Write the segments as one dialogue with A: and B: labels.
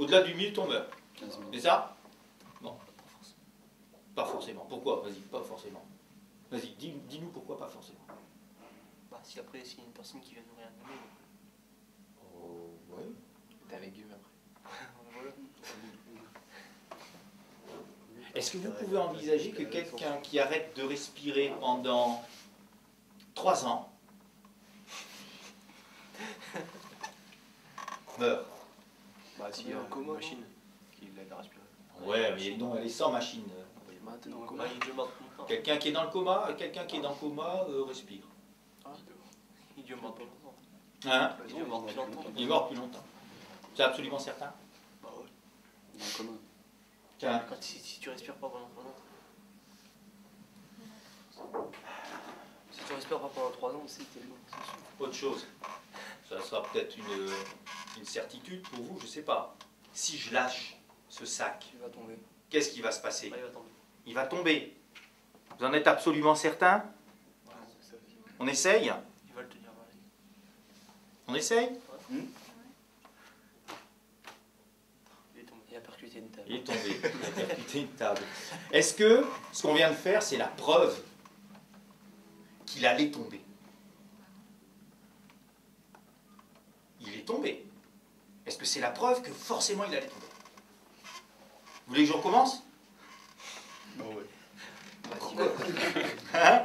A: Au-delà d'une minute, on meurt.
B: 15 minutes.
A: C'est ça? Non, pas forcément. Pourquoi? Vas-y, pas forcément. Vas-y, dis-nous pourquoi pas forcément.
C: Bah, si après, s'il y a une personne qui vient nous réanimer,
A: Oh, ouais.
B: T'es avec eux après.
C: voilà.
A: Est-ce que vous pouvez envisager que quelqu'un qui arrête de respirer pendant 3 ans meurt?
B: Bah, s'il y a une machine qui l'aide à respirer.
A: Ouais, mais non, elle est sans machine.
B: Maintenant,
C: Bah, il est déjà mort depuis longtemps.
A: Quelqu'un qui est dans le coma, respire.
C: Il est déjà mort depuis longtemps.
A: Hein?
C: Il est déjà mort depuis longtemps.
A: Il est mort depuis longtemps. C'est absolument certain.
C: Bah ouais.
B: Dans le commun.
A: Tiens.
C: Si tu respires pas pendant 3 ans. Si tu respires pas pendant 3 ans, c'est tellement.
A: Autre chose. Ça sera peut-être une certitude pour vous, je sais pas. Si je lâche ce sac,
C: Il va tomber.
A: qu'est-ce qui va se passer?
C: Bah, il va tomber.
A: Il va tomber. Vous en êtes absolument certain?
C: Ouais, c'est ça.
A: On essaye?
C: Il va le tenir.
A: On essaye?
C: Il est tombé. Il a percuté une table.
A: Il est tombé. Il a percuté une table. Est-ce que ce qu'on vient de faire, c'est la preuve qu'il allait tomber? Il est tombé. Est-ce que c'est la preuve que forcément il allait tomber? Vous voulez que je recommence?
B: Bah ouais.
A: Pourquoi? Hein?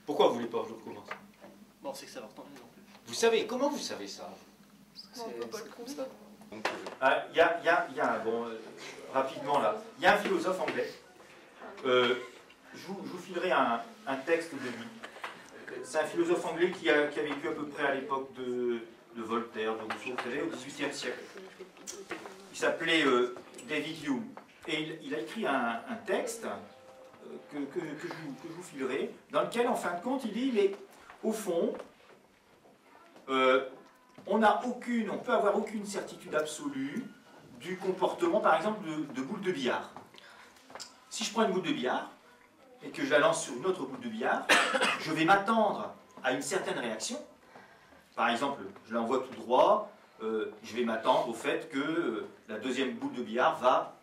A: Pourquoi vous voulez pas que je recommence?
C: Bon, c'est que ça va retomber non plus.
A: Vous savez, comment vous savez ça?
C: C'est comme ça.
B: Donc,
A: Il y a bon, rapidement là, il y a un philosophe anglais. Je vous filerai un texte de lui. C'est un philosophe anglais qui a vécu à peu près à l'époque de Voltaire, de Rousseau, vous savez, au XVIIIe siècle. Il s'appelait David Hume. Et il a écrit un texte que je vous filerai, dans lequel, en fin de compte, il dit, mais au fond, on peut avoir aucune certitude absolue du comportement, par exemple, de boules de billard. Si je prends une boule de billard et que je la lance sur une autre boule de billard, je vais m'attendre à une certaine réaction. Par exemple, je l'envoie tout droit, je vais m'attendre au fait que la deuxième boule de billard va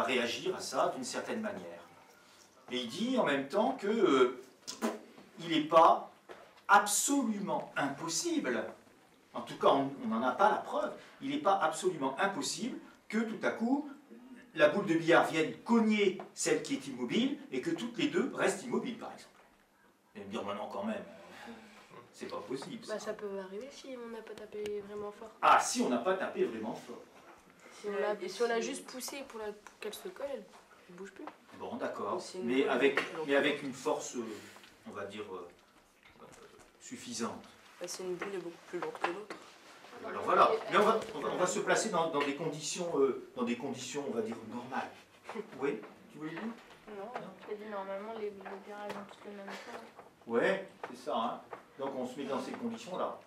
A: réagir à ça d'une certaine manière. Et il dit en même temps que il n'est pas absolument impossible, en tout cas on n'en a pas la preuve, il n'est pas absolument impossible que tout à coup la boule de billard vienne cogner celle qui est immobile et que toutes les deux restent immobiles par exemple. Et me dire maintenant quand même, c'est pas possible.
D: Bah, ça peut arriver si on n'a pas tapé vraiment fort.
A: Ah, si on n'a pas tapé vraiment fort.
D: Si on l'a juste poussé pour qu'elle se colle, elle ne bouge plus.
A: Bon, d'accord.
D: C'est une
A: Mais
D: boule.
A: avec une force, on va dire, suffisante.
D: Bah, c'est une boule est beaucoup plus lourde que l'autre.
A: Alors voilà. Mais on va se placer dans des conditions, on va dire, normales. Oui, tu voulais dire?
E: Non, j'ai dit normalement les virages ont tous le même temps.
A: Ouais, c'est ça. Hein. Donc on se met dans ces conditions-là.